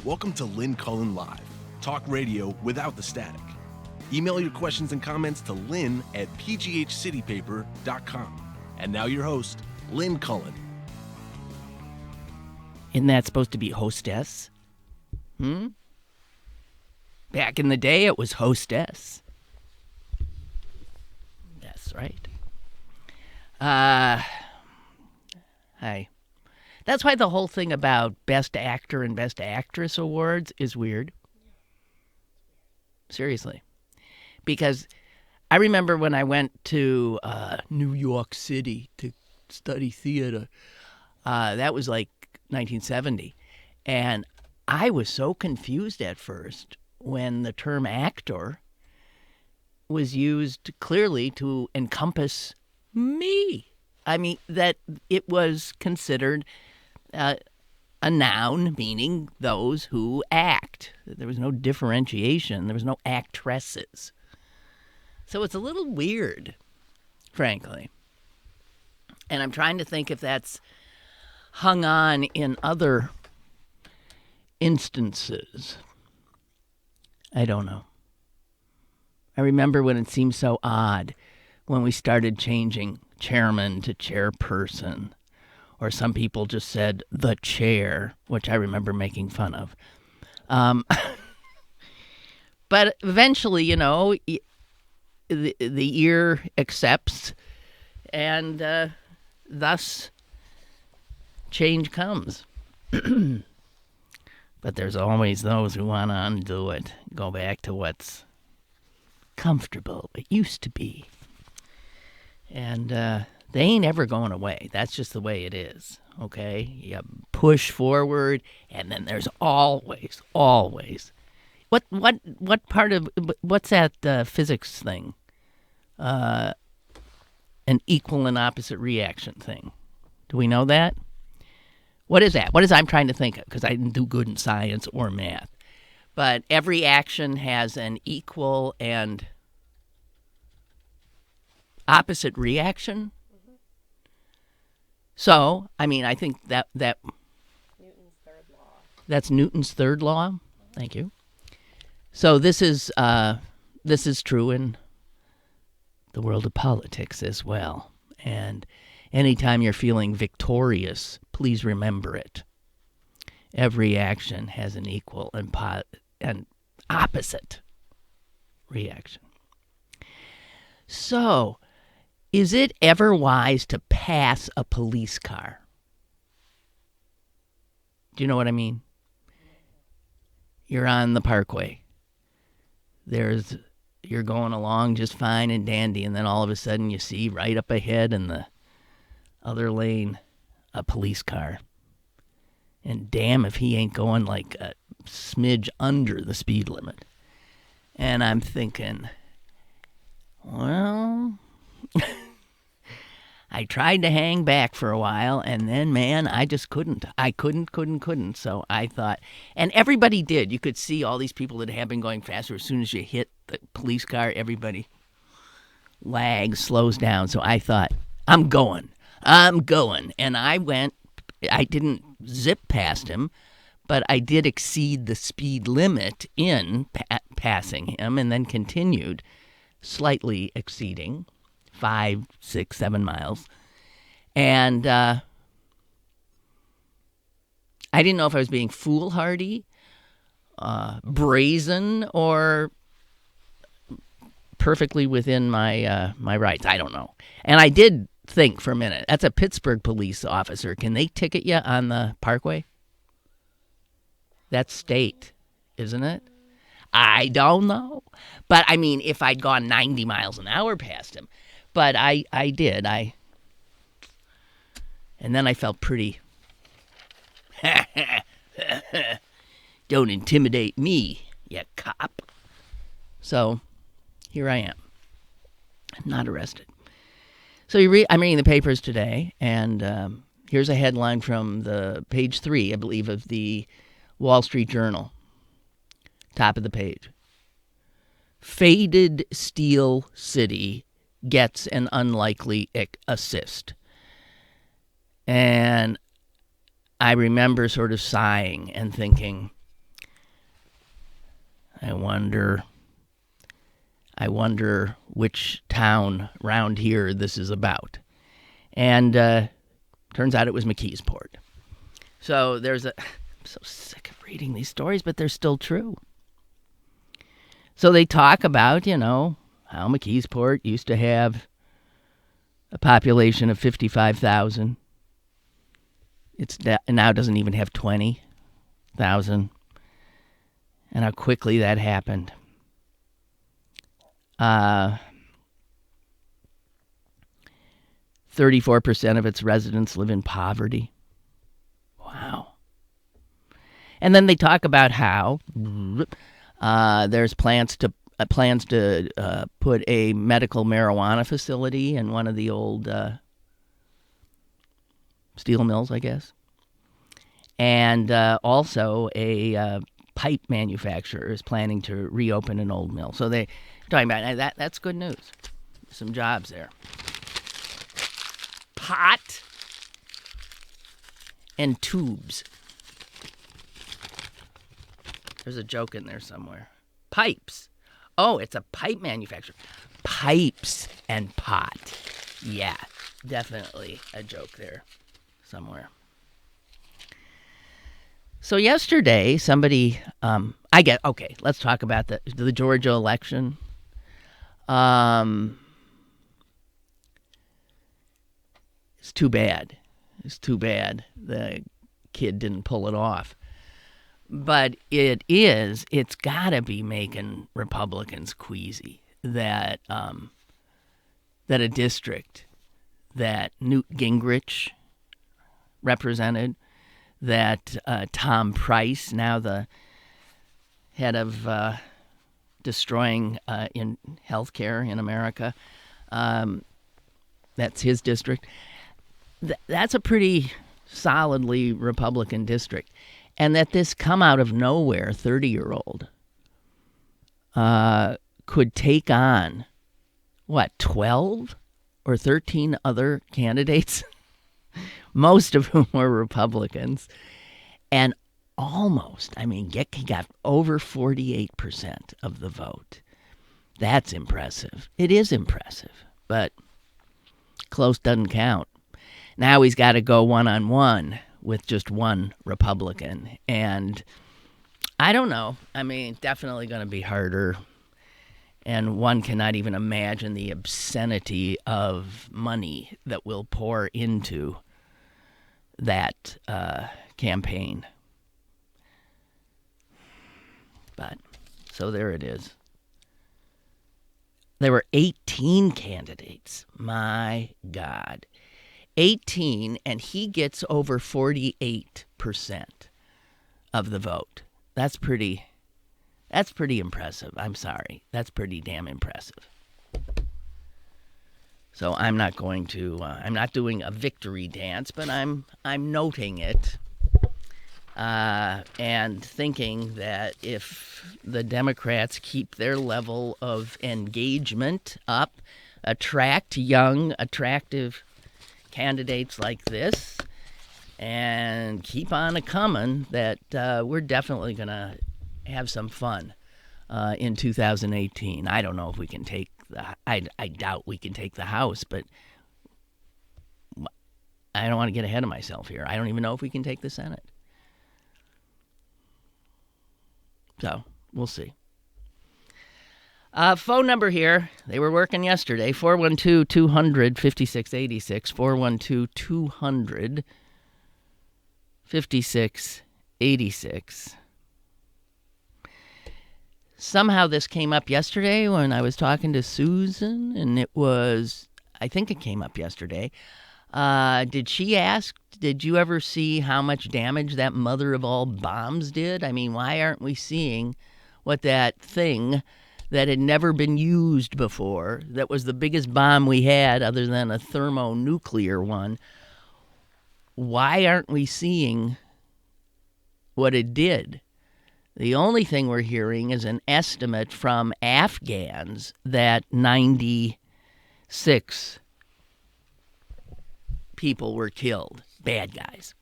Welcome to Lynn Cullen Live, talk radio without the static. Email your questions and comments to lynn@pghcitypaper.com. And now your host, Lynn Cullen. Isn't that supposed to be hostess? Back in the day, it was hostess. That's right. Hi. That's why the whole thing about Best Actor and Best Actress awards is weird. Seriously. Because I remember when I went to New York City to study theater. That was like 1970. And I was so confused at first when the term actor was used clearly to encompass me. I mean, that it was considered a noun meaning those who act. There was no differentiation. There was no actresses. So it's a little weird, frankly. And I'm trying to think if that's hung on in other instances. I don't know. I remember when it seemed so odd when we started changing chairman to chairperson. Or some people just said the chair, which I remember making fun of. But eventually, you know, the ear accepts, and thus change comes. But there's always those who want to undo it, go back to what's comfortable, it used to be. And they ain't ever going away. That's just the way it is, okay? You push forward, and then there's always. What part of, what's that physics thing? An equal and opposite reaction thing. Do we know that? What is that? What is I'm trying to think of? Because I didn't do good in science or math. But every action has an equal and opposite reaction. So, I mean, I think that Newton's third law. That's Newton's third law. Thank you. So this is true in the world of politics as well. And anytime you're feeling victorious, please remember it. Every action has an equal and opposite reaction. So, is it ever wise to pass a police car? Do you know what I mean? You're on the parkway. You're going along just fine and dandy, and then all of a sudden you see right up ahead in the other lane a police car. And damn if he ain't going like a smidge under the speed limit. And I'm thinking, well, I tried to hang back for a while, and then, man, I just couldn't. I couldn't. So I thought, and everybody did. You could see all these people that have been going faster. As soon as you hit the police car, everybody lags, slows down. So I thought, I'm going. And I went. I didn't zip past him, but I did exceed the speed limit in passing him, and then continued slightly exceeding 5, 6, 7 miles. And I didn't know if I was being foolhardy, brazen, or perfectly within my rights. I don't know. And I did think for a minute, that's a Pittsburgh police officer. Can they ticket you on the parkway? That's state, isn't it? I don't know. But, I mean, if I'd gone 90 miles an hour past him. But I did. And then I felt pretty, don't intimidate me, you cop. So, here I am. Not arrested. So I'm reading the papers today, and here's a headline from the page 3, I believe, of the Wall Street Journal. Top of the page. Faded Steel City gets an unlikely assist. And I remember sort of sighing and thinking, I wonder which town around here this is about. And turns out it was McKeesport. So I'm so sick of reading these stories, but they're still true. So they talk about, how McKeesport used to have a population of 55,000. It now doesn't even have 20,000. And how quickly that happened. 34% of its residents live in poverty. Wow. And then they talk about how there's plans to put a medical marijuana facility in one of the old steel mills, I guess. And also a pipe manufacturer is planning to reopen an old mill. So they're talking about that's good news. Some jobs there. Pot and tubes. There's a joke in there somewhere. Pipes. Oh, it's a pipe manufacturer. Pipes and pot. Yeah, definitely a joke there somewhere. So yesterday, somebody, let's talk about the Georgia election. It's too bad. The kid didn't pull it off. But it's got to be making Republicans queasy that a district that Newt Gingrich represented, that Tom Price, now the head of destroying in healthcare in America, that's his district. That's a pretty solidly Republican district. And that this come out of nowhere 30-year-old could take on, 12 or 13 other candidates, most of whom were Republicans, and he got over 48% of the vote. That's impressive. It is impressive, but close doesn't count. Now he's got to go one-on-one with just one Republican. And I don't know. Definitely going to be harder. And one cannot even imagine the obscenity of money that will pour into that campaign. But, so there it is. There were 18 candidates. My God. 18, and he gets over 48% of the vote. That's pretty impressive. I'm sorry. That's pretty damn impressive. So I'm not doing a victory dance, but I'm noting it and thinking that if the Democrats keep their level of engagement up, attract young, attractive candidates like this, and keep on a-coming, that we're definitely going to have some fun in 2018. I don't know if we can take I doubt we can take the House, but I don't want to get ahead of myself here. I don't even know if we can take the Senate. So, we'll see. Phone number here. They were working yesterday. 412-200-5686. 412-200-5686. Somehow this came up yesterday when I was talking to Susan, and I think it came up yesterday. Did she ask, did you ever see how much damage that mother of all bombs did? Why aren't we seeing what that thing that had never been used before, that was the biggest bomb we had other than a thermonuclear one, why aren't we seeing what it did? The only thing we're hearing is an estimate from Afghans that 96 people were killed, bad guys.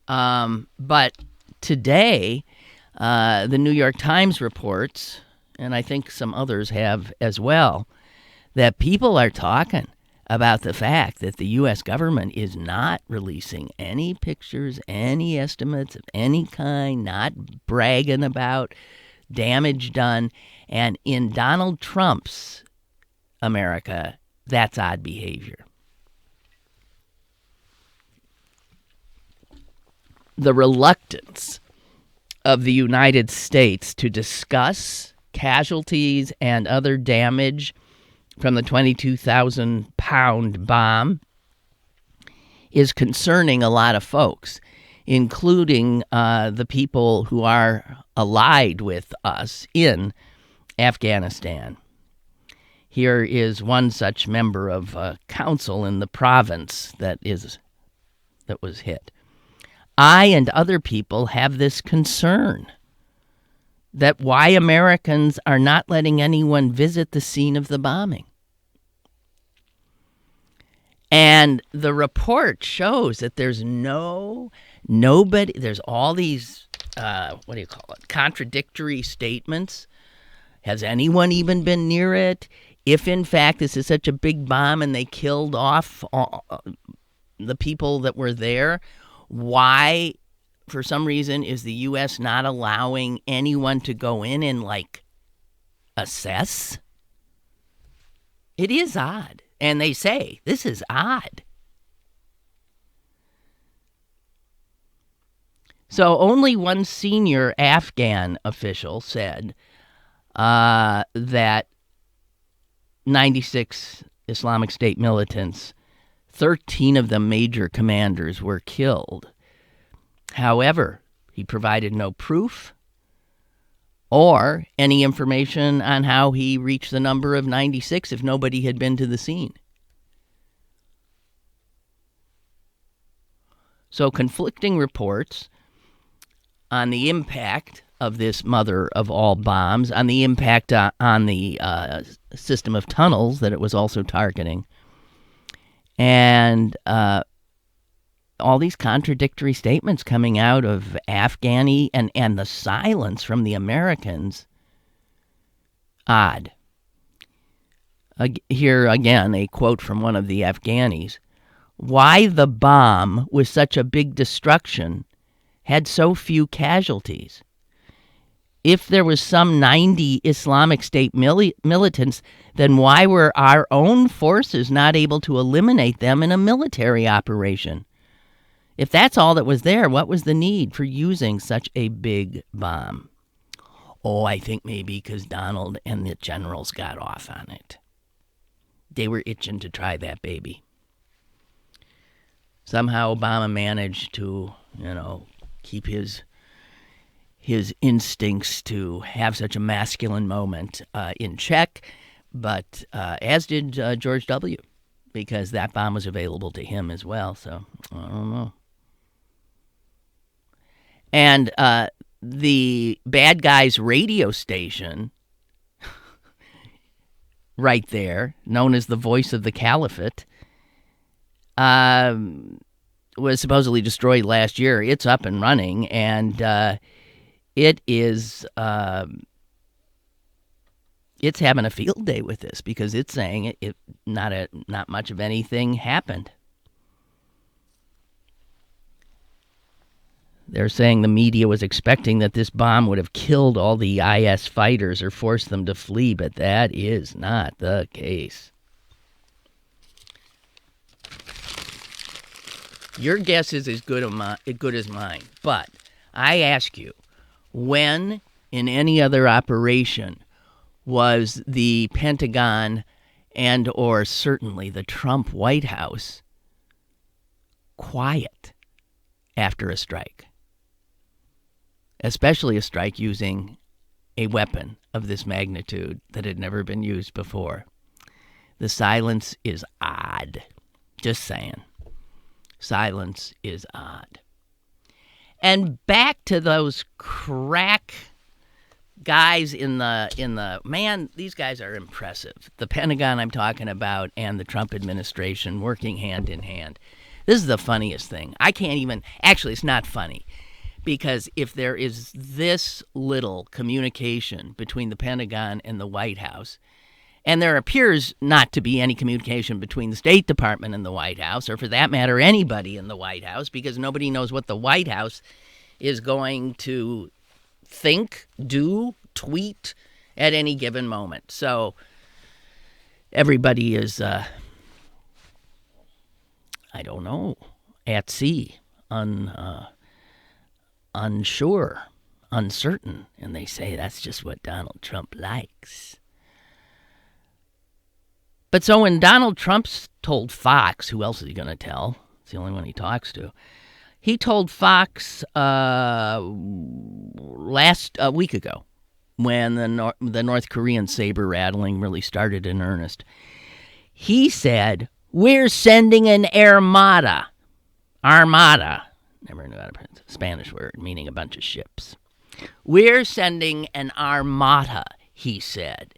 But today, The New York Times reports, and I think some others have as well, that people are talking about the fact that the U.S. government is not releasing any pictures, any estimates of any kind, not bragging about damage done. And in Donald Trump's America, that's odd behavior. The reluctance of the United States to discuss casualties and other damage from the 22,000-pound bomb is concerning a lot of folks, including the people who are allied with us in Afghanistan. Here is one such member of council in the province that was hit. I and other people have this concern that why Americans are not letting anyone visit the scene of the bombing. And the report shows that there's nobody, there's all these, contradictory statements. Has anyone even been near it? If, in fact, this is such a big bomb and they killed off the people that were there, why, for some reason, is the U.S. not allowing anyone to go in and, assess? It is odd. And they say, this is odd. So only one senior Afghan official said that 96 Islamic State militants, 13 of them major commanders, were killed. However, he provided no proof or any information on how he reached the number of 96 if nobody had been to the scene. So conflicting reports on the impact of this mother of all bombs, on the impact on the system of tunnels that it was also targeting, and all these contradictory statements coming out of Afghani and the silence from the Americans. Odd. Here again, a quote from one of the Afghanis. Why the bomb with such a big destruction had so few casualties? If there was some 90 Islamic State militants, then why were our own forces not able to eliminate them in a military operation? If that's all that was there, what was the need for using such a big bomb? Oh, I think maybe because Donald and the generals got off on it. They were itching to try that baby. Somehow Obama managed to, keep his instincts to have such a masculine moment in check, but as did George W., because that bomb was available to him as well, so I don't know. And the bad guy's radio station, right there, known as the Voice of the Caliphate, was supposedly destroyed last year. It's up and running, and it is it's having a field day with this because it's saying not much of anything happened. They're saying the media was expecting that this bomb would have killed all the IS fighters or forced them to flee, but that is not the case. Your guess is as good as mine, but I ask you, when in any other operation was the Pentagon and or certainly the Trump White House quiet after a strike? Especially a strike using a weapon of this magnitude that had never been used before. The silence is odd. Just saying. Silence is odd. And back to those crack guys in the man, these guys are impressive. The Pentagon I'm talking about and the Trump administration working hand in hand. This is the funniest thing. I can't even, actually it's not funny. Because if there is this little communication between the Pentagon and the White House, and there appears not to be any communication between the State Department and the White House, or for that matter, anybody in the White House, because nobody knows what the White House is going to think, do, tweet at any given moment. So everybody is, I don't know, at sea, unsure, uncertain, and they say that's just what Donald Trump likes. But so when Donald Trump told Fox, who else is he going to tell? It's the only one he talks to. He told Fox last week ago, when the North Korean saber rattling really started in earnest. He said, "We're sending an armada." Armada. Never knew how to pronounce a Spanish word meaning a bunch of ships. "We're sending an armada," he said.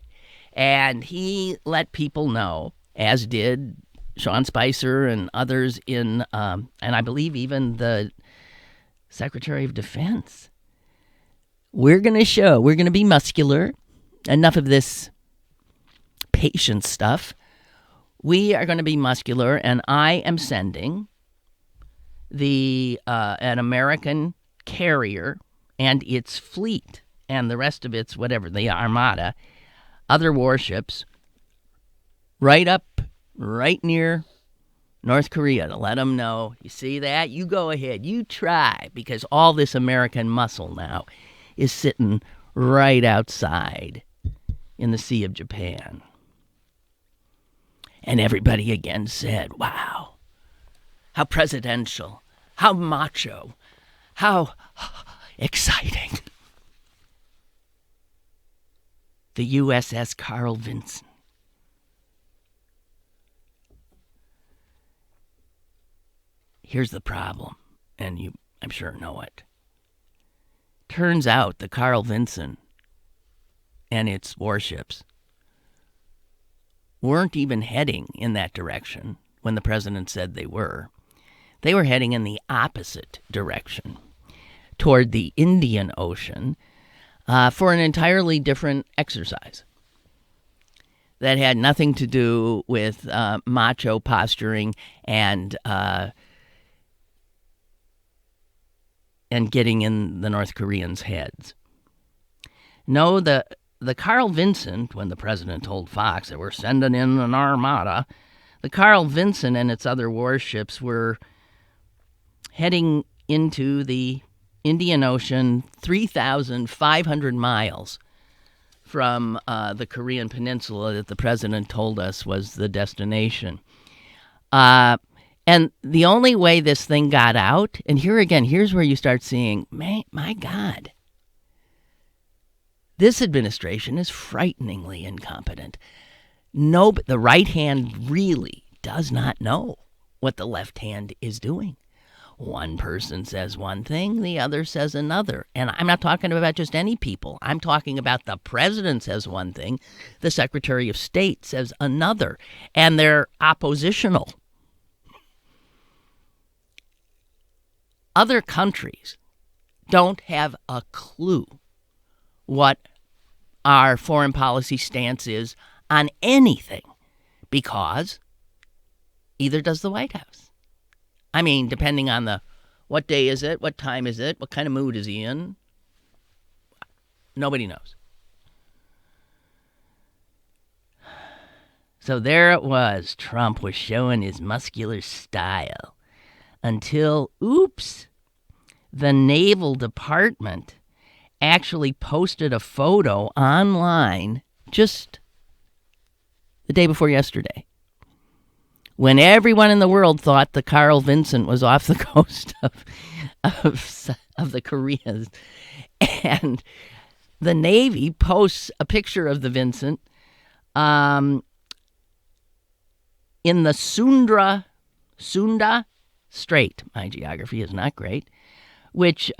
And he let people know, as did Sean Spicer and others and I believe even the Secretary of Defense. We're going to be muscular. Enough of this patience stuff. We are going to be muscular, and I am sending an American carrier and its fleet and the rest of its whatever, the armada, other warships, right near North Korea to let them know, you see that? You go ahead. You try, because all this American muscle now is sitting right outside in the Sea of Japan. And everybody again said, wow, how presidential, how macho, how exciting. The USS Carl Vinson. Here's the problem, and you, I'm sure, know it. Turns out the Carl Vinson and its warships weren't even heading in that direction when the president said they were. They were heading in the opposite direction, toward the Indian Ocean, for an entirely different exercise that had nothing to do with macho posturing and getting in the North Koreans' heads. No, the Carl Vinson, when the president told Fox that we're sending in an armada, the Carl Vinson and its other warships were heading into the Indian Ocean 3,500 miles from the Korean peninsula that the president told us was the destination. And the only way this thing got out, and here's where you start seeing, my God, this administration is frighteningly incompetent. No, but the right hand really does not know what the left hand is doing. One person says one thing, the other says another. And I'm not talking about just any people. I'm talking about the president says one thing, the Secretary of State says another, and they're oppositional. Other countries don't have a clue what our foreign policy stance is on anything, because either does the White House. I mean, depending on what day is it, what time is it, what kind of mood is he in, nobody knows. So there it was. Trump was showing his muscular style until, oops, the Naval Department actually posted a photo online just the day before yesterday, when everyone in the world thought the Carl Vinson was off the coast of the Koreas. And the Navy posts a picture of the Vincent in the Sunda Strait. My geography is not great, which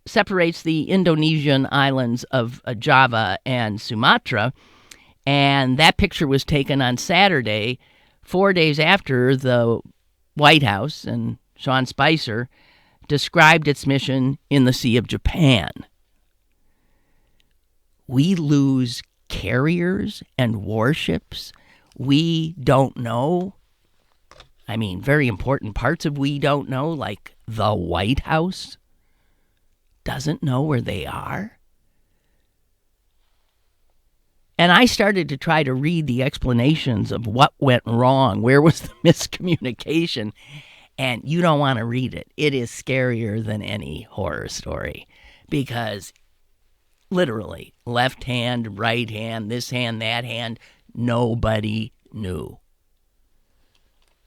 separates the Indonesian islands of Java and Sumatra. And that picture was taken on Saturday, 4 days after the White House and Sean Spicer described its mission in the Sea of Japan. We lose carriers and warships we don't know. I mean, very important parts of we don't know, like the White House doesn't know where they are. And I started to try to read the explanations of what went wrong, where was the miscommunication, and you don't want to read it. It is scarier than any horror story because literally left hand, right hand, this hand, that hand, nobody knew.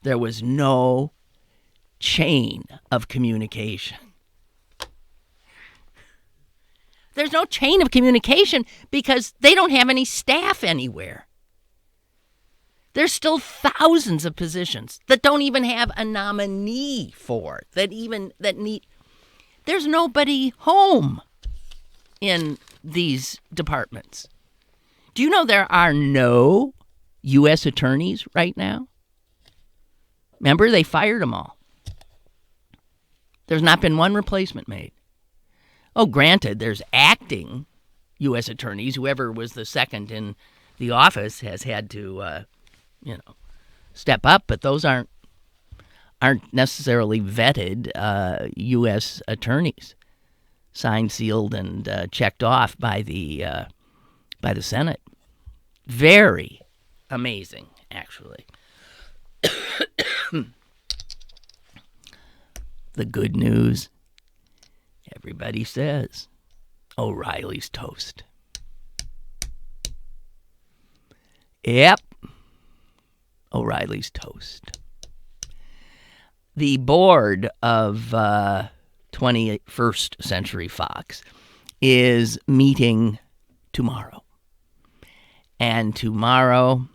There was no chain of communication. There's no chain of communication because they don't have any staff anywhere. There's still thousands of positions that don't even have a nominee for, that need. There's nobody home in these departments. Do you know there are no U.S. attorneys right now? Remember, they fired them all. There's not been one replacement made. Oh, granted, there's acting U.S. attorneys. Whoever was the second in the office has had to, step up, but those aren't necessarily vetted U.S. attorneys, signed, sealed, and checked off by the Senate. Very amazing, actually. The good news, everybody says O'Reilly's toast. Yep, O'Reilly's toast. The board of 21st Century Fox is meeting tomorrow. And tomorrow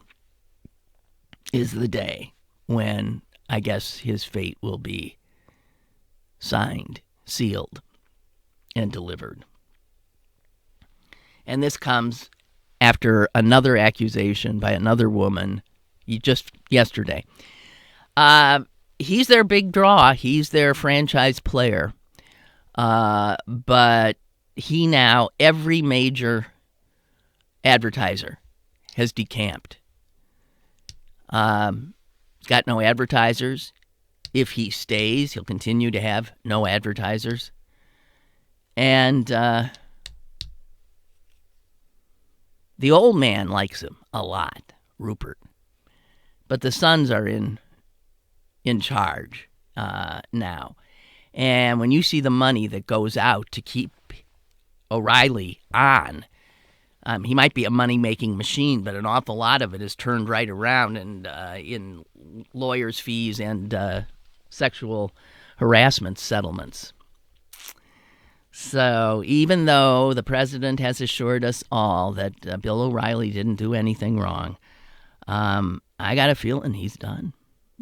is the day when I guess his fate will be signed, sealed, and delivered. And this comes after another accusation by another woman just yesterday. He's their big draw. He's their franchise player. But he now, every major advertiser has decamped. He's got no advertisers. If he stays, he'll continue to have no advertisers. And the old man likes him a lot, Rupert. But the sons are in charge now. And when you see the money that goes out to keep O'Reilly on, he might be a money-making machine, but an awful lot of it is turned right around and in lawyers' fees and sexual harassment settlements. So even though the president has assured us all that Bill O'Reilly didn't do anything wrong, I got a feeling he's done.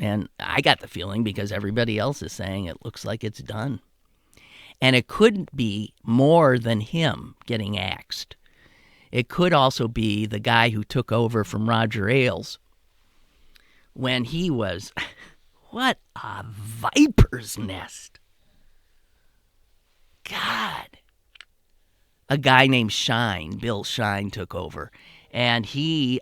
And I got the feeling because everybody else is saying it looks like it's done. And it couldn't be more than him getting axed. It could also be the guy who took over from Roger Ailes when he was, what a viper's nest. God. A guy named Shine, Bill Shine, took over. And his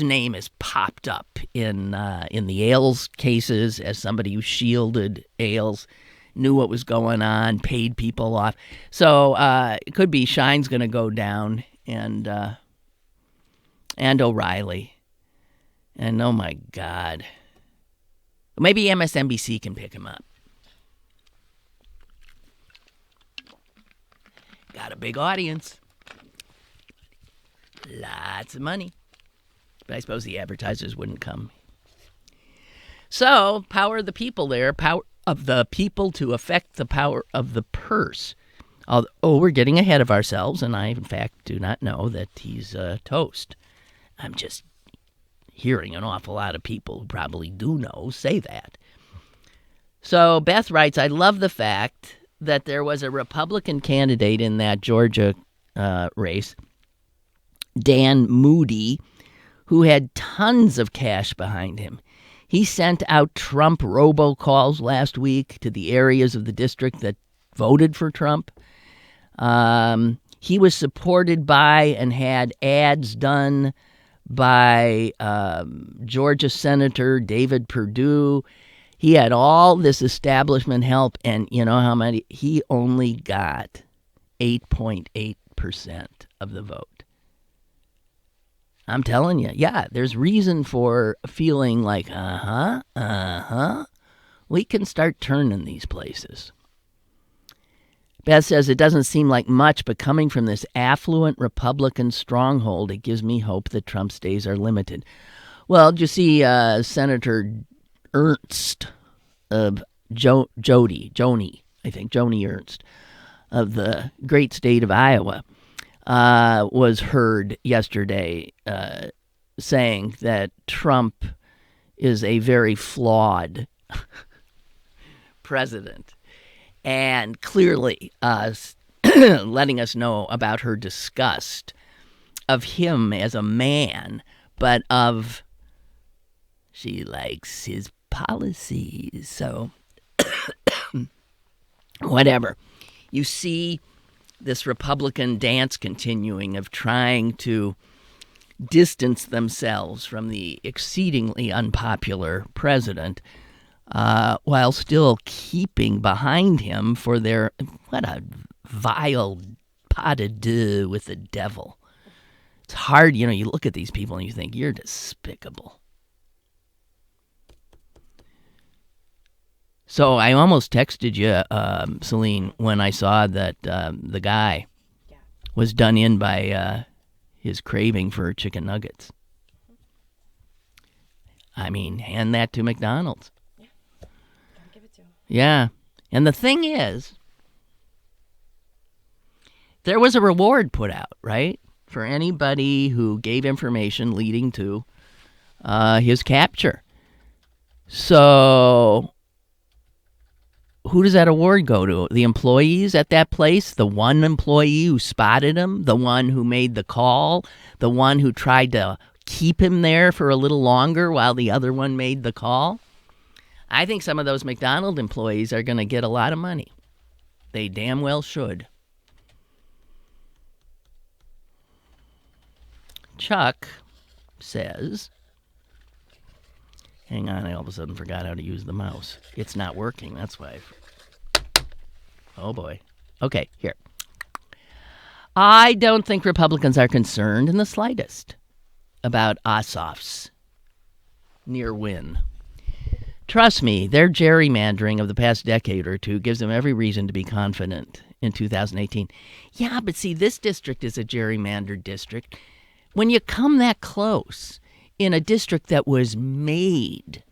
name is popped up in the Ailes cases as somebody who shielded Ailes, knew what was going on, paid people off. So it could be Shine's going to go down, and O'Reilly, and oh my God, maybe MSNBC can pick him up. Got a big audience, lots of money. But I suppose the advertisers wouldn't come. So, power of the people there, power of the people to affect the power of the purse. Oh, we're getting ahead of ourselves, and I, in fact, do not know that he's toast. I'm just hearing an awful lot of people who probably do know say that. So, Beth writes, I love the fact that there was a Republican candidate in that Georgia race, Dan Moody, who had tons of cash behind him. He sent out Trump robocalls last week to the areas of the district that voted for Trump. He was supported by and had ads done by Georgia Senator David Perdue. He had all this establishment help, and you know how many? He only got 8.8% of the vote. I'm telling you, yeah, there's reason for feeling like, we can start turning these places. Beth says it doesn't seem like much, but coming from this affluent Republican stronghold, it gives me hope that Trump's days are limited. Well, did you see Senator Ernst of Joni Ernst of the great state of Iowa, was heard yesterday saying that Trump is a very flawed president, and clearly letting us know about her disgust of him as a man, but of she likes his policies. So whatever. You see this Republican dance continuing of trying to distance themselves from the exceedingly unpopular president, while still keeping behind him for their, what a vile pas de deux with the devil. It's hard, you look at these people and you think, you're despicable. So I almost texted you, Celine, when I saw that the guy was done in by his craving for chicken nuggets. I mean, hand that to McDonald's. Yeah, gotta give it to him. Yeah, and the thing is, there was a reward put out, right, for anybody who gave information leading to his capture. So who does that award go to? The employees at that place? The one employee who spotted him? The one who made the call? The one who tried to keep him there for a little longer while the other one made the call? I think some of those McDonald employees are going to get a lot of money. They damn well should. Chuck says, hang on, I all of a sudden forgot how to use the mouse. It's not working, that's why. Oh boy. Okay, here. I don't think Republicans are concerned in the slightest about Ossoff's near win. Trust me, their gerrymandering of the past decade or two gives them every reason to be confident in 2018. Yeah, but see, this district is a gerrymandered district. When you come that close in a district that was made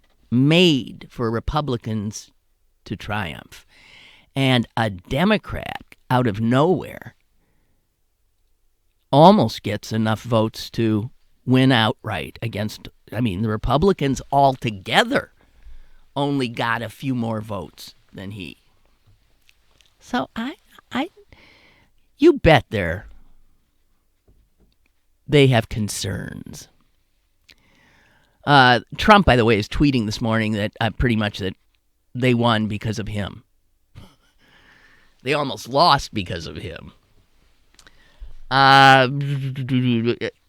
for Republicans to triumph, and a Democrat out of nowhere almost gets enough votes to win outright against, the Republicans altogether only got a few more votes than he. So you bet they have concerns. Trump, by the way, is tweeting this morning that pretty much that they won because of him. They almost lost because of him.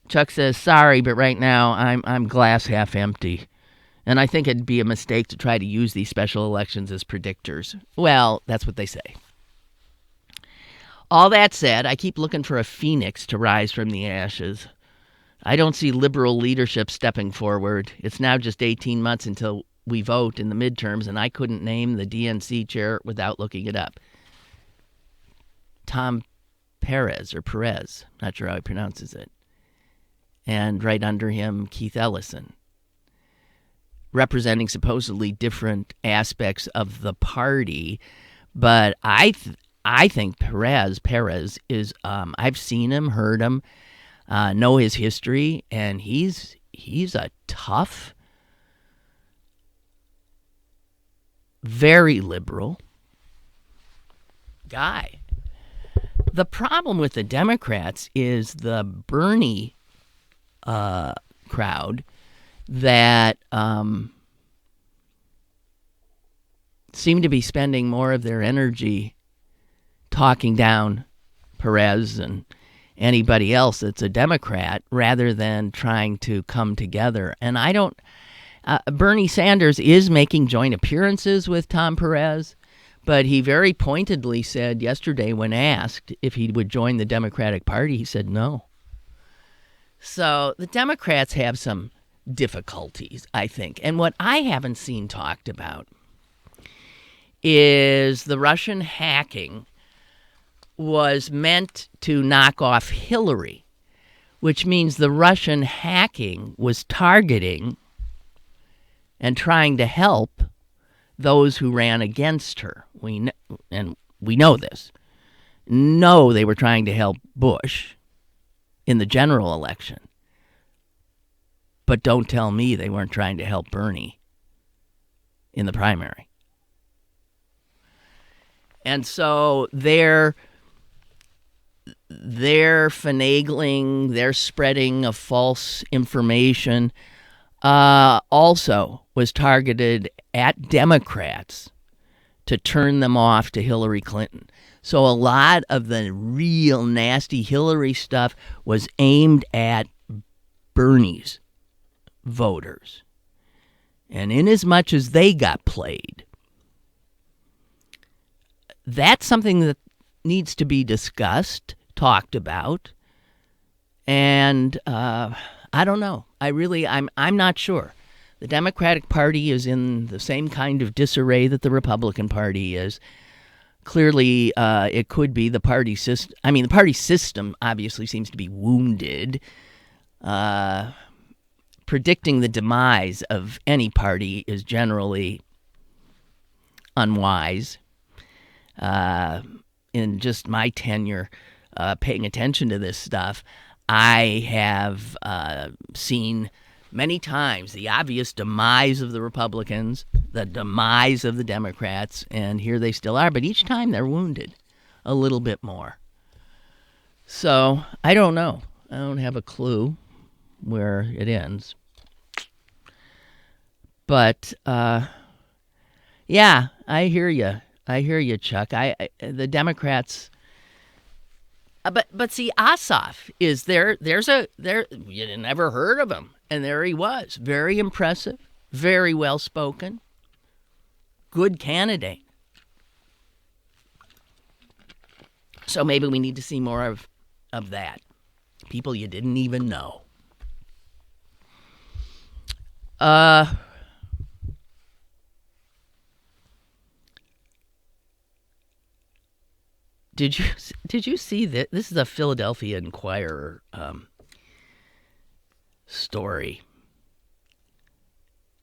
Chuck says, sorry, but right now I'm glass half empty. And I think it'd be a mistake to try to use these special elections as predictors. Well, that's what they say. All that said, I keep looking for a phoenix to rise from the ashes. I don't see liberal leadership stepping forward. It's now just 18 months until we vote in the midterms, and I couldn't name the DNC chair without looking it up. Tom Perez, not sure how he pronounces it. And right under him, Keith Ellison, representing supposedly different aspects of the party. But I think Perez is, I've seen him, heard him, know his history, and he's a tough, very liberal guy. The problem with the Democrats is the Bernie crowd that seem to be spending more of their energy talking down Perez and anybody else that's a Democrat rather than trying to come together. And I don't Bernie Sanders is making joint appearances with Tom Perez, but he very pointedly said yesterday when asked if he would join the Democratic Party, he said no. So the Democrats have some difficulties, I think. And what I haven't seen talked about is the Russian hacking was meant to knock off Hillary, which means the Russian hacking was targeting and trying to help those who ran against her. We know this. No, they were trying to help Bush in the general election. But don't tell me they weren't trying to help Bernie in the primary. And so they're finagling, they're spreading of false information also was targeted at Democrats to turn them off to Hillary Clinton. So a lot of the real nasty Hillary stuff was aimed at Bernie's voters. And inasmuch as they got played, that's something that needs to be discussed, talked about, and I don't know. I'm not sure. The Democratic Party is in the same kind of disarray that the Republican Party is. Clearly, it could be the party system. I mean, the party system obviously seems to be wounded. Predicting the demise of any party is generally unwise. In just my tenure paying attention to this stuff, I have seen many times the obvious demise of the Republicans, the demise of the Democrats, and here they still are. But each time they're wounded a little bit more. So I don't know. I don't have a clue where it ends. But yeah, I hear you. I hear you, Chuck. The Democrats. But see, Ossoff is there. You never heard of him, and there he was, very impressive, very well spoken, good candidate. So maybe we need to see more of that. People you didn't even know. Did you see that? This is a Philadelphia Inquirer story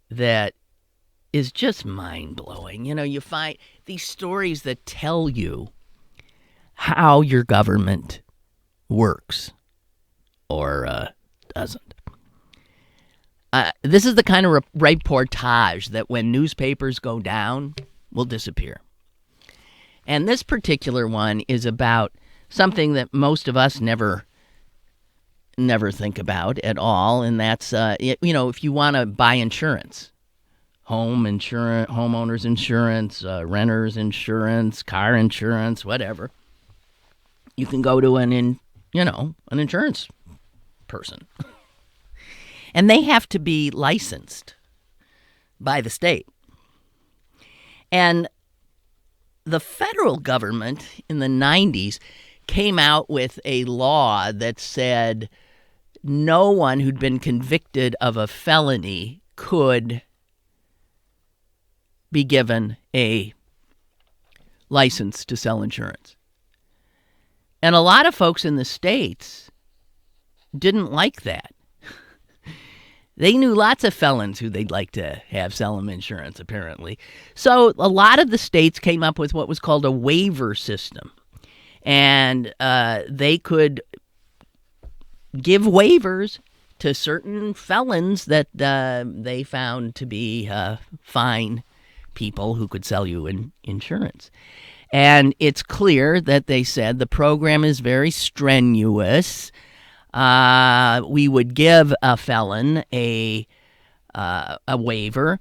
that is just mind-blowing. You know, you find these stories that tell you how your government works or doesn't. This is the kind of reportage that when newspapers go down will disappear. And this particular one is about something that most of us never think about at all, and that's if you want to buy insurance, home insurance, homeowners insurance, renters insurance, car insurance, whatever, you can go to an insurance person, and they have to be licensed by the state, and the federal government in the 90s came out with a law that said no one who'd been convicted of a felony could be given a license to sell insurance. And a lot of folks in the States didn't like that. They knew lots of felons who they'd like to have sell them insurance, apparently. So a lot of the states came up with what was called a waiver system. And they could give waivers to certain felons that they found to be fine people who could sell you insurance. And it's clear that they said the program is very strenuous. We would give a felon a waiver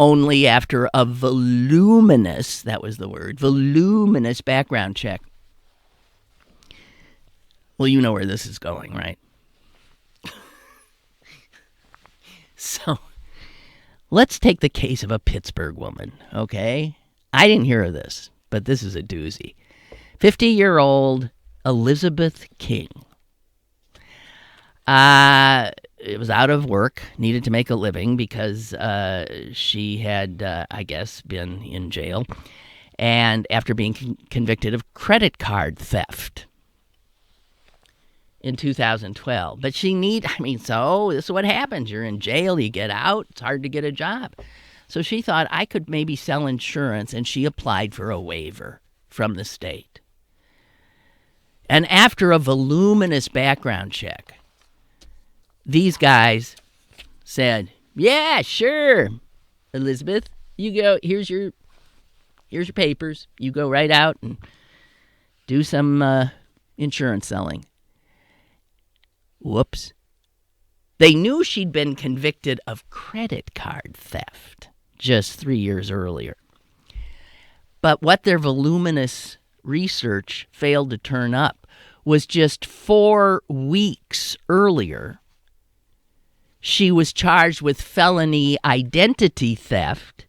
only after a voluminous, that was the word, voluminous background check. Well, you know where this is going, right? So, let's take the case of a Pittsburgh woman, okay? I didn't hear of this, but this is a doozy. 50-year-old Elizabeth King. It was out of work, needed to make a living because she had, I guess, been in jail, and after being convicted of credit card theft in 2012. But so this is what happens. You're in jail, you get out, it's hard to get a job. So she thought I could maybe sell insurance, and she applied for a waiver from the state. And after a voluminous background check, these guys said, yeah, sure, Elizabeth, you go, here's your papers. You go right out and do some insurance selling. Whoops. They knew she'd been convicted of credit card theft just 3 years earlier. But what their voluminous research failed to turn up was just 4 weeks earlier, she was charged with felony identity theft,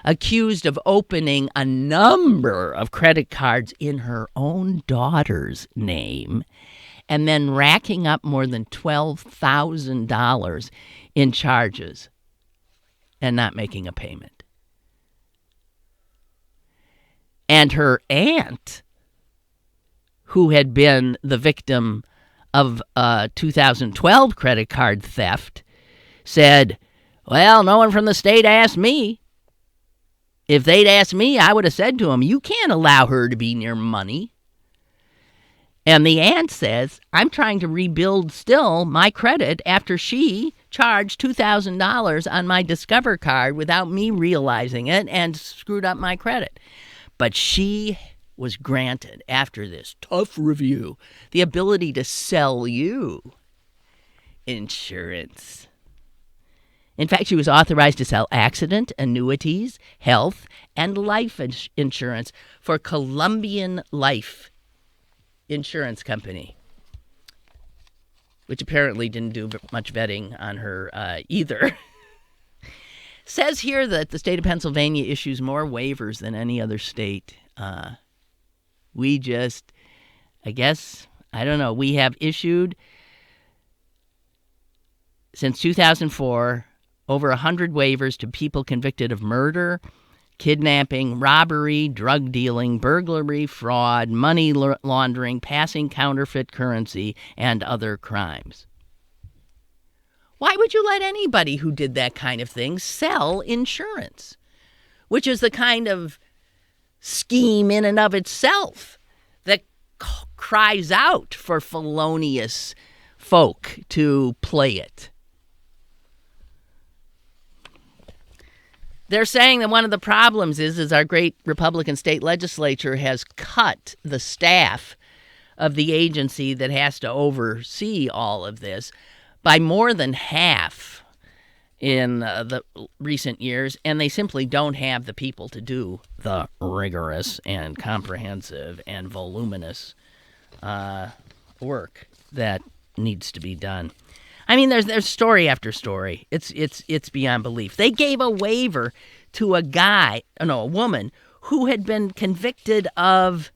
accused of opening a number of credit cards in her own daughter's name, and then racking up more than $12,000 in charges and not making a payment. And her aunt, who had been the victim of 2012 credit card theft, said, well, no one from the state asked me. If they'd asked me, I would have said to them, you can't allow her to be near money. And the aunt says, I'm trying to rebuild still my credit after she charged $2,000 on my Discover card without me realizing it and screwed up my credit. But she was granted, after this tough review, the ability to sell you insurance. In fact, she was authorized to sell accident, annuities, health, and life insurance for Columbian Life Insurance Company, which apparently didn't do much vetting on her either. Says here that the state of Pennsylvania issues more waivers than any other state. We just, I guess, I don't know, we have issued, since 2004, over 100 waivers to people convicted of murder, kidnapping, robbery, drug dealing, burglary, fraud, money laundering, passing counterfeit currency, and other crimes. Why would you let anybody who did that kind of thing sell insurance? Which is the kind of scheme in and of itself that cries out for felonious folk to play it. They're saying that one of the problems is our great Republican state legislature has cut the staff of the agency that has to oversee all of this by more than half in the recent years, and they simply don't have the people to do the rigorous and comprehensive and voluminous work that needs to be done. I mean, there's story after story. It's beyond belief. They gave a waiver to a woman who had been convicted of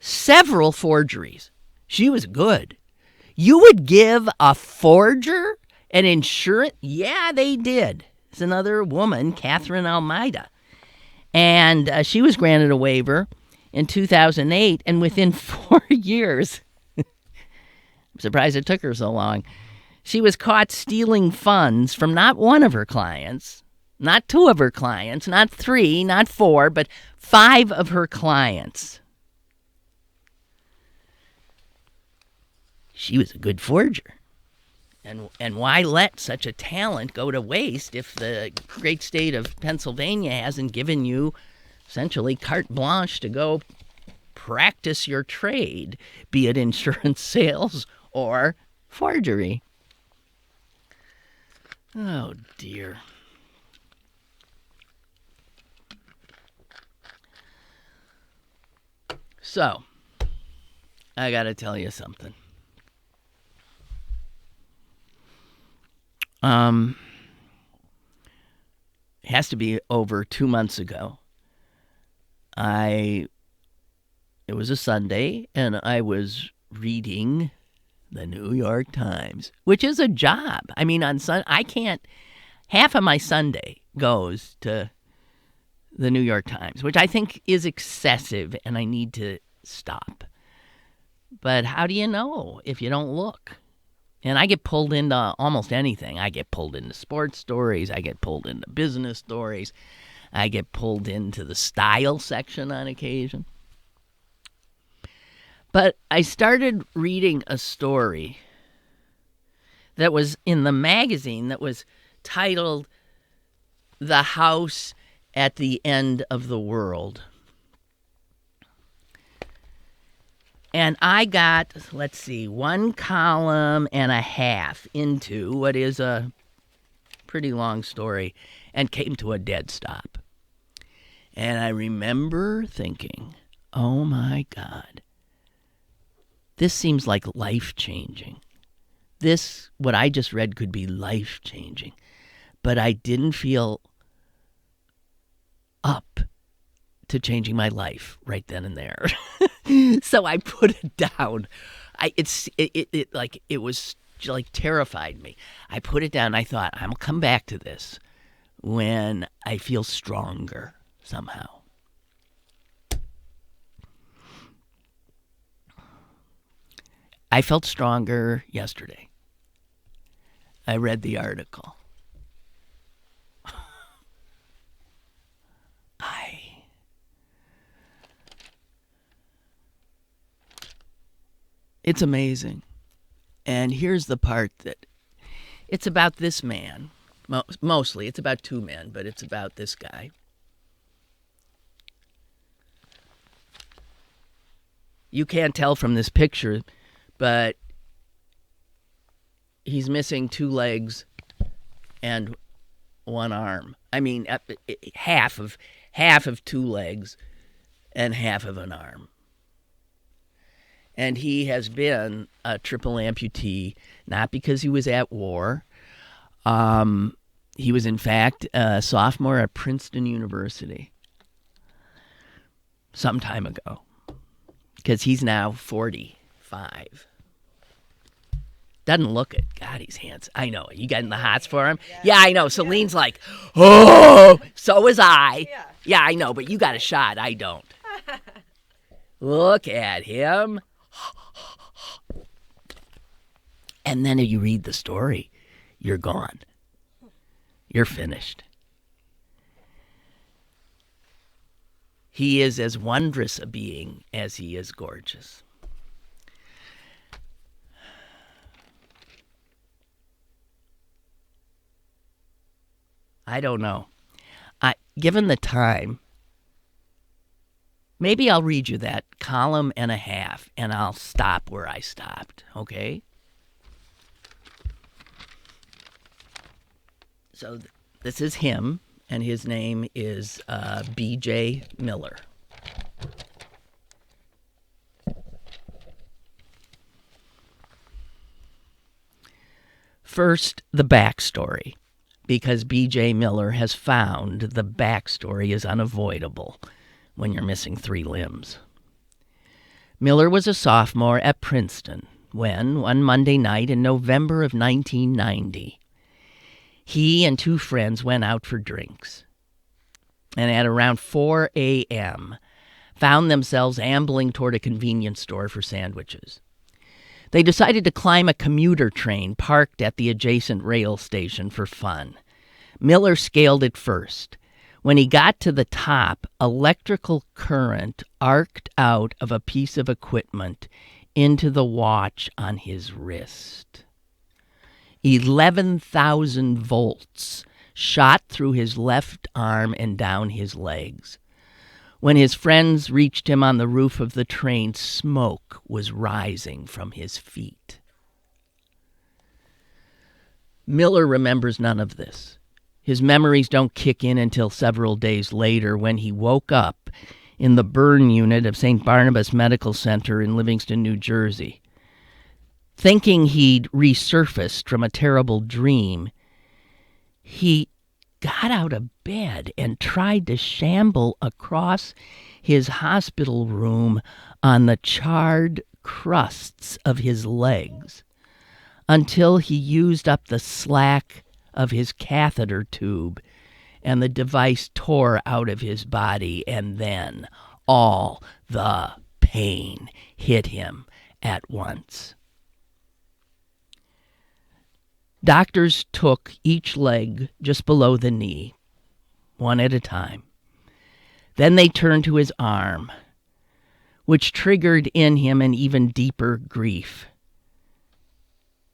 several forgeries. She was good. You would give a forger an insurance? Yeah, they did. It's another woman, Catherine Almeida. And she was granted a waiver in 2008, and within 4 years, I'm surprised it took her so long, she was caught stealing funds from not one of her clients, not 2 of her clients, not 3, not 4, but 5 of her clients. She was a good forger. And why let such a talent go to waste if the great state of Pennsylvania hasn't given you essentially carte blanche to go practice your trade, be it insurance sales or forgery? Oh, dear. So, I got to tell you something. It has to be over 2 months ago. It was a Sunday, and I was reading the New York Times, which is a job. I mean, on half of my Sunday goes to the New York Times, which I think is excessive, and I need to stop. But how do you know if you don't look? And I get pulled into almost anything. I get pulled into sports stories. I get pulled into business stories. I get pulled into the style section on occasion. But I started reading a story that was in the magazine that was titled "The House at the End of the World." And I got, 1 column and a half into what is a pretty long story and came to a dead stop. And I remember thinking, oh my God, this seems like life-changing. What I just read could be life-changing. But I didn't feel up to changing my life right then and there. So I put it down. It was terrified me. I put it down. I thought, I'm gonna come back to this when I feel stronger somehow. I felt stronger yesterday. I read the article. It's amazing. And here's the part that it's about this man. Mostly, it's about 2 men, but it's about this guy. You can't tell from this picture, but he's missing 2 legs and 1 arm. I mean, half of 2 legs and half of an arm. And he has been a triple amputee, not because he was at war. He was, in fact, a sophomore at Princeton University some time ago, because he's now 45. Doesn't look it. God, he's handsome. I know. You getting the hots for him? Yeah, I know. Celine's like, oh, so was I. Yeah, I know, but you got a shot. I don't. Look at him. And then if you read the story, you're gone. You're finished. He is as wondrous a being as he is gorgeous. I don't know. Given the time, maybe I'll read you that column and a half, and I'll stop where I stopped, okay? So this is him, and his name is B.J. Miller. First, the backstory, because B.J. Miller has found the backstory is unavoidable when you're missing 3 limbs. Miller was a sophomore at Princeton when, one Monday night in November of 1990, he and 2 friends went out for drinks, and at around 4 a.m. found themselves ambling toward a convenience store for sandwiches. They decided to climb a commuter train parked at the adjacent rail station for fun. Miller scaled it first. When he got to the top, electrical current arced out of a piece of equipment into the watch on his wrist. 11,000 volts shot through his left arm and down his legs. When his friends reached him on the roof of the train, smoke was rising from his feet. Miller remembers none of this. His memories don't kick in until several days later when he woke up in the burn unit of St. Barnabas Medical Center in Livingston, New Jersey. Thinking he'd resurfaced from a terrible dream, he got out of bed and tried to shamble across his hospital room on the charred crusts of his legs until he used up the slack of his catheter tube and the device tore out of his body, and then all the pain hit him at once. Doctors took each leg just below the knee, one at a time. Then they turned to his arm, which triggered in him an even deeper grief.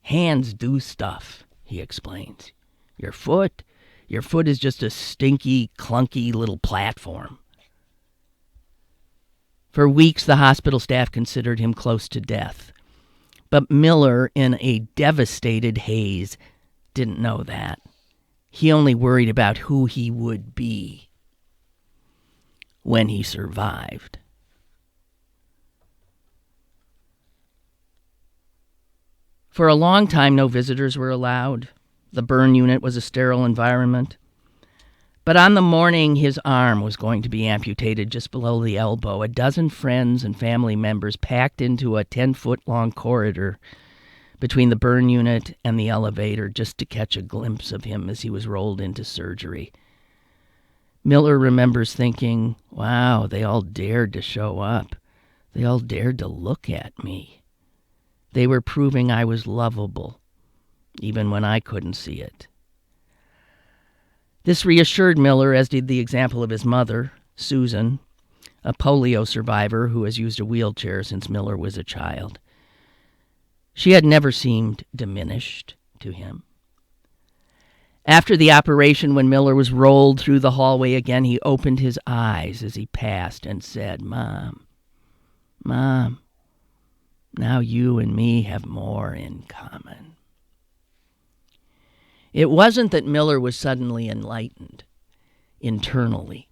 Hands do stuff, he explains. Your foot is just a stinky, clunky little platform. For weeks, the hospital staff considered him close to death. But Miller, in a devastated haze, didn't know that. He only worried about who he would be when he survived. For a long time, no visitors were allowed. The burn unit was a sterile environment. But on the morning his arm was going to be amputated just below the elbow, a dozen friends and family members packed into a 10-foot-long corridor between the burn unit and the elevator just to catch a glimpse of him as he was rolled into surgery. Miller remembers thinking, wow, they all dared to show up. They all dared to look at me. They were proving I was lovable, even when I couldn't see it. This reassured Miller, as did the example of his mother, Susan, a polio survivor who has used a wheelchair since Miller was a child. She had never seemed diminished to him. After the operation, when Miller was rolled through the hallway again, he opened his eyes as he passed and said, Mom, now you and me have more in common. It wasn't that Miller was suddenly enlightened internally.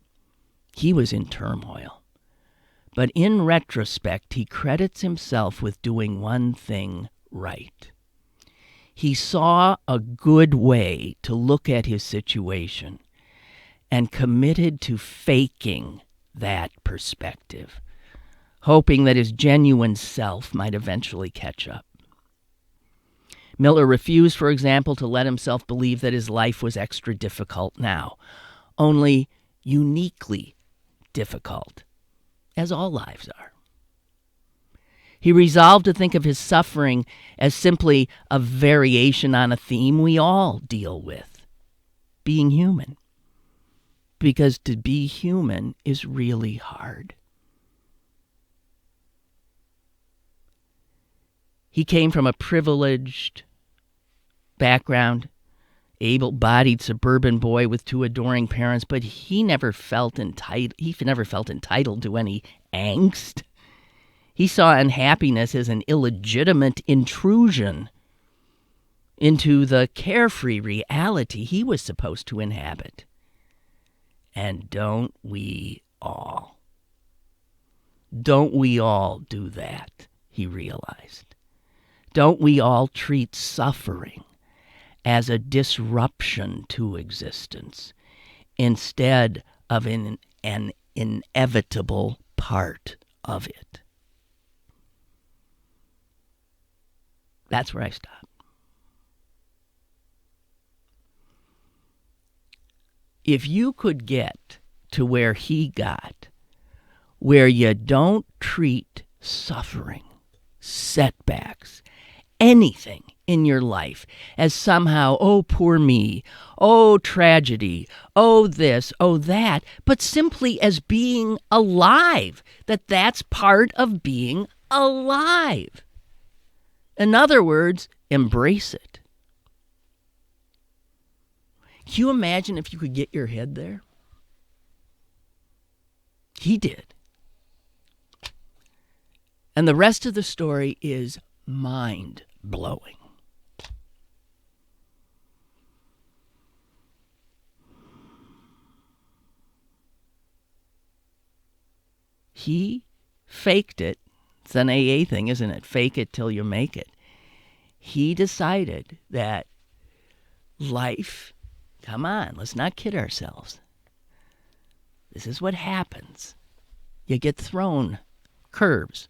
He was in turmoil. But in retrospect, he credits himself with doing one thing right. He saw a good way to look at his situation and committed to faking that perspective, hoping that his genuine self might eventually catch up. Miller refused, for example, to let himself believe that his life was extra difficult now, only uniquely difficult, as all lives are. He resolved to think of his suffering as simply a variation on a theme we all deal with, being human. Because to be human is really hard. He came from a privileged background, able-bodied suburban boy with two adoring parents, but he never felt entitled to any angst. He saw unhappiness as an illegitimate intrusion into the carefree reality he was supposed to inhabit. And don't we all? Don't we all do that, he realized. Don't we all treat suffering as a disruption to existence instead of an inevitable part of it? That's where I stop. If you could get to where he got, where you don't treat suffering, setbacks, anything in your life as somehow, oh, poor me, oh, tragedy, oh, this, oh, that, but simply as being alive, that's part of being alive. In other words, embrace it. Can you imagine if you could get your head there? He did. And the rest of the story is mind-blowing. he faked it. It's an AA thing, isn't it? Fake it till you make it. He decided that life, come on, let's not kid ourselves. This is what happens. You get thrown curves.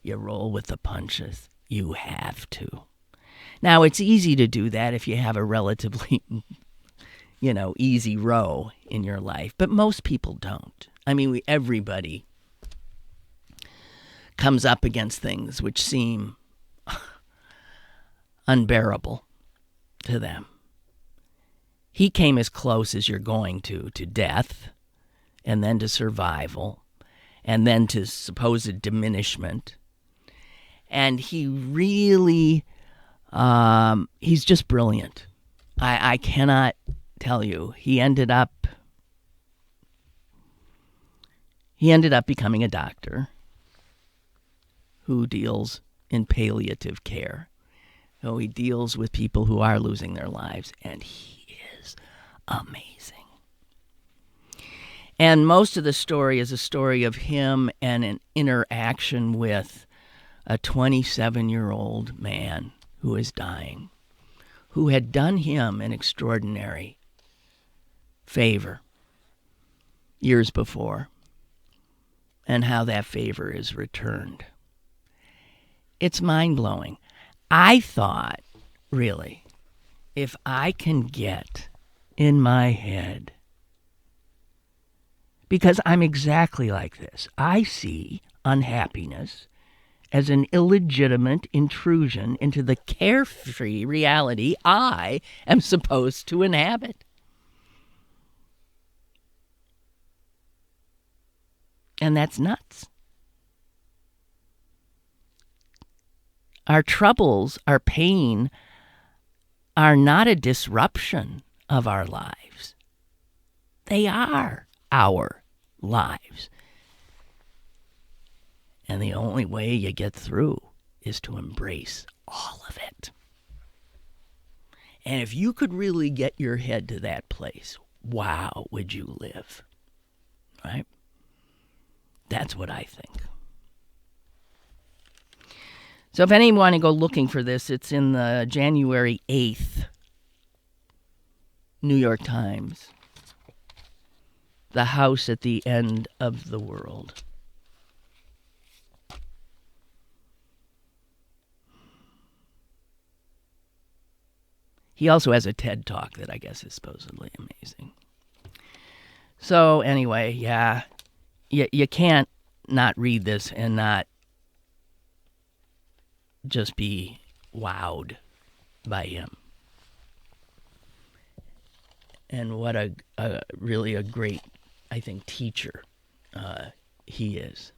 You roll with the punches. You have to. Now, it's easy to do that if you have a relatively, easy row in your life, but most people don't. I mean, everybody comes up against things which seem unbearable to them. He came as close as you're going to death, and then to survival, and then to supposed diminishment. And he really, he's just brilliant. I cannot tell you. He ended up becoming a doctor who deals in palliative care. So he deals with people who are losing their lives, and he is amazing. And most of the story is a story of him and an interaction with a 27-year-old man who is dying, who had done him an extraordinary favor years before, and how that favor is returned. It's mind-blowing. I thought, really, if I can get in my head, because I'm exactly like this, I see unhappiness as an illegitimate intrusion into the carefree reality I am supposed to inhabit. And that's nuts. Our troubles, our pain, are not a disruption of our lives. They are our lives. And the only way you get through is to embrace all of it. And if you could really get your head to that place, wow, would you live? Right? That's what I think. So if anyone want to go looking for this, it's in the January 8th New York Times. The House at the End of the World. He also has a TED Talk that I guess is supposedly amazing. So anyway, yeah, you can't not read this and not just be wowed by him. And what a really a great, I think, teacher he is.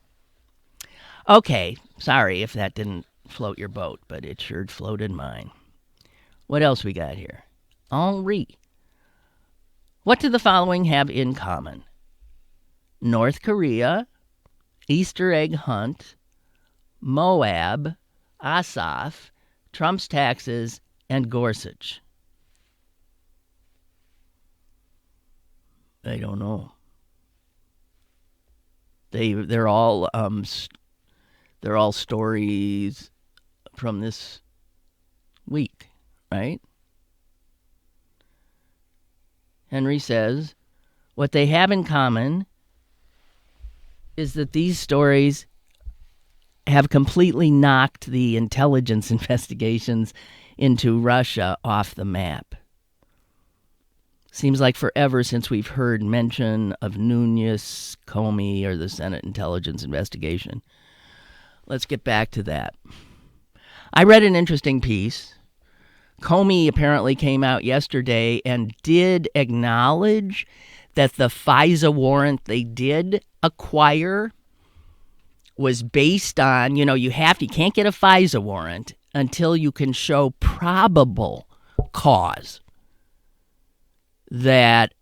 Okay, sorry if that didn't float your boat, but it sure floated mine. What else we got here? Henri. What do the following have in common? North Korea, Easter egg hunt, Moab, Asaf, Trump's taxes, and Gorsuch. I don't know. They're all stories from this week, right? Henry says, what they have in common is that these stories have completely knocked the intelligence investigations into Russia off the map. Seems like forever since we've heard mention of Nunes, Comey, or the Senate Intelligence Investigation. Let's get back to that. I read an interesting piece. Comey apparently came out yesterday and did acknowledge that the FISA warrant they did acquire was based on, you can't get a FISA warrant until you can show probable cause that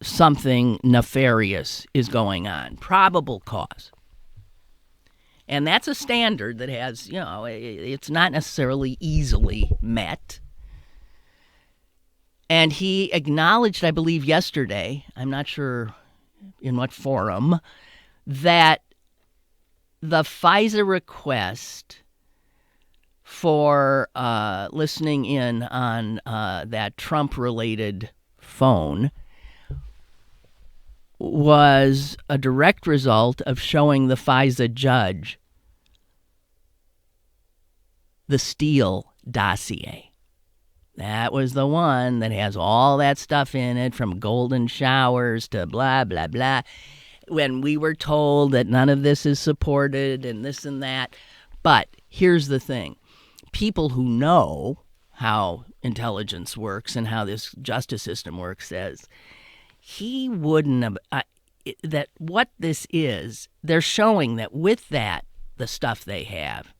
something nefarious is going on. Probable cause. And that's a standard that has, it's not necessarily easily met. And he acknowledged, I believe yesterday, I'm not sure in what forum, that the FISA request for listening in on that Trump-related phone was a direct result of showing the FISA judge the Steele dossier. That was the one that has all that stuff in it, from golden showers to blah, blah, blah. When we were told that none of this is supported and this and that. But here's the thing. People who know how intelligence works and how this justice system works says he wouldn't have, that what this is, they're showing that with that, the stuff they have,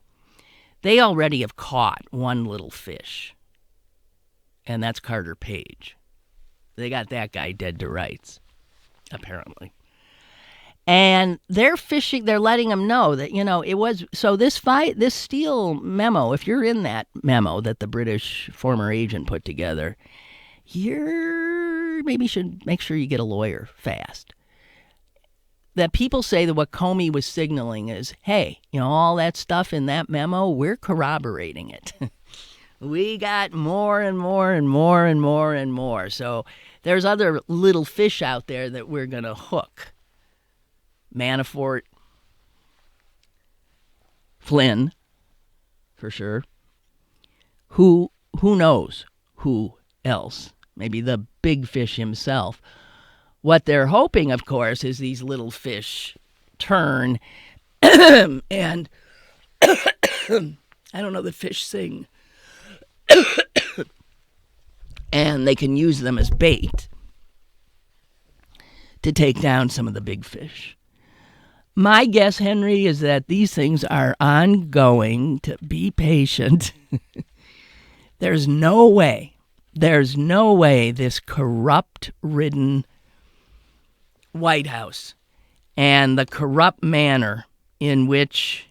they already have caught one little fish, and that's Carter Page. They got that guy dead to rights, apparently. And they're fishing, they're letting them know that, it was, so this Steele memo, if you're in that memo that the British former agent put together, you maybe should make sure you get a lawyer fast. That people say that what Comey was signaling is, hey, all that stuff in that memo, we're corroborating it. We got more and more and more and more and more. So there's other little fish out there that we're going to hook. Manafort, Flynn, for sure. Who knows who else? Maybe the big fish himself. What they're hoping, of course, is these little fish turn and I don't know, the fish sing. And they can use them as bait to take down some of the big fish. My guess, Henry, is that these things are ongoing. To be patient. There's no way this corrupt-ridden White House and the corrupt manner in which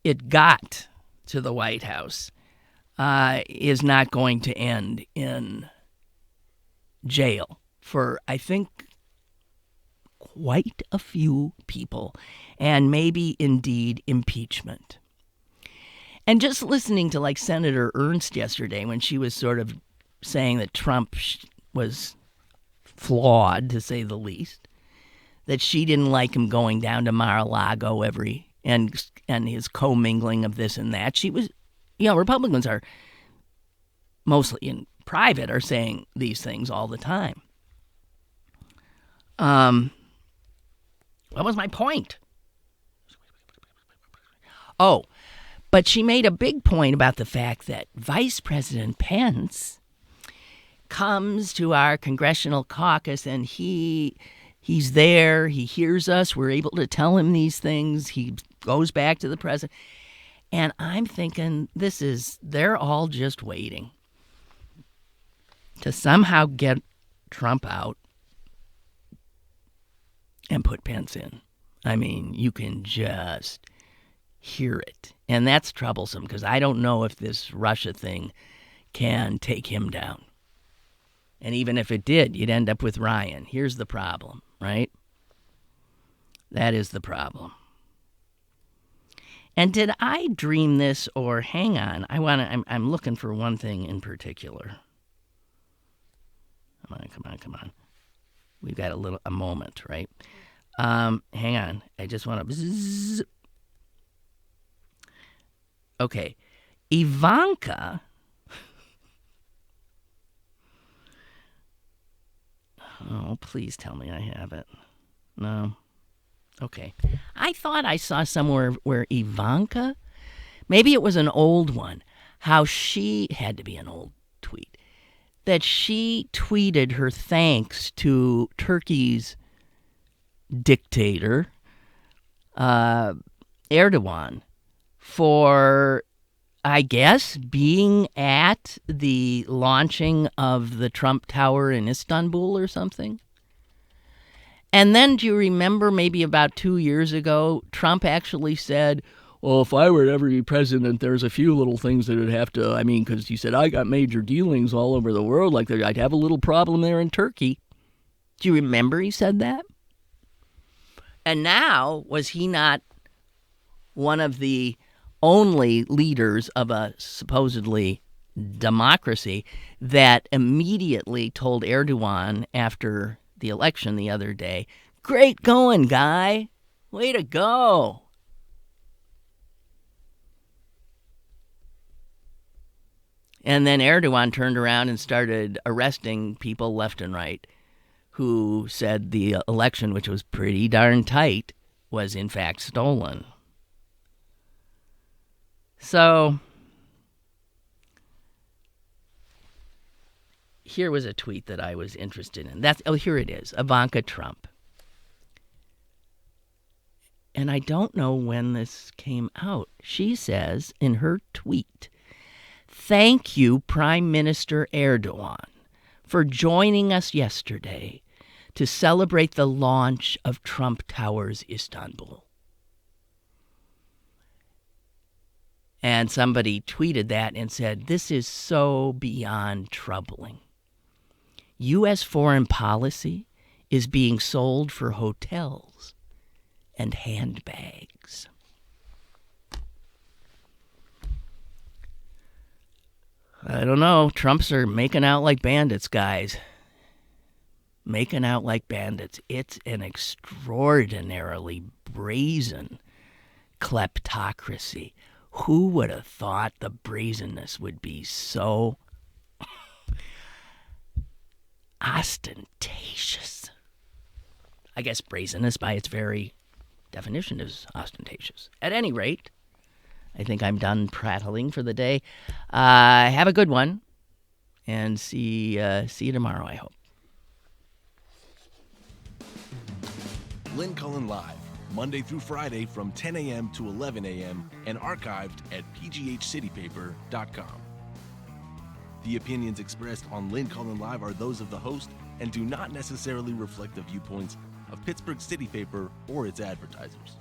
it got to the White House is not going to end in jail for, I think, quite a few people, and maybe indeed impeachment. And just listening to Senator Ernst yesterday when she was sort of saying that Trump was flawed, to say the least, that she didn't like him going down to Mar-a-Lago and his commingling of this and that. She was, Republicans are mostly in private are saying these things all the time. What was my point? Oh, but she made a big point about the fact that Vice President Pence comes to our congressional caucus and he's there, he hears us, we're able to tell him these things, he goes back to the president. And I'm thinking they're all just waiting to somehow get Trump out and put Pence in. I mean, you can just hear it. And that's troublesome because I don't know if this Russia thing can take him down. And even if it did, you'd end up with Ryan. Here's the problem, right? That is the problem. And did I dream this, or hang on? I'm looking for one thing in particular. Come on. We've got a moment, right? Hang on. I just want to. Okay, Ivanka. Oh, please tell me I have it. No. Okay. I thought I saw somewhere where Ivanka, maybe it was an old one, how she had to be an old tweet, that she tweeted her thanks to Turkey's dictator, Erdogan, for, I guess, being at the launching of the Trump Tower in Istanbul or something. And then, do you remember maybe about 2 years ago, Trump actually said, well, if I were to ever be president, there's a few little things that would have to, because he said, I got major dealings all over the world, like I'd have a little problem there in Turkey. Do you remember he said that? And now, was he not one of the only leaders of a supposedly democracy that immediately told Erdogan after the election the other day, "Great going, guy. Way to go." And then Erdogan turned around and started arresting people left and right who said the election, which was pretty darn tight, was in fact stolen. So here was a tweet that I was interested in. Here it is, Ivanka Trump. And I don't know when this came out. She says in her tweet, "Thank you, Prime Minister Erdogan, for joining us yesterday to celebrate the launch of Trump Towers Istanbul." And somebody tweeted that and said, "This is so beyond troubling. U.S. foreign policy is being sold for hotels and handbags." I don't know. Trumps are making out like bandits, guys. Making out like bandits. It's an extraordinarily brazen kleptocracy. Who would have thought the brazenness would be so ostentatious? I guess brazenness, by its very definition, is ostentatious. At any rate, I think I'm done prattling for the day. Have a good one, and see you tomorrow, I hope. Lynn Cullen Live, Monday through Friday from 10 a.m. to 11 a.m. and archived at pghcitypaper.com. The opinions expressed on Lynn Cullen Live are those of the host and do not necessarily reflect the viewpoints of Pittsburgh City Paper or its advertisers.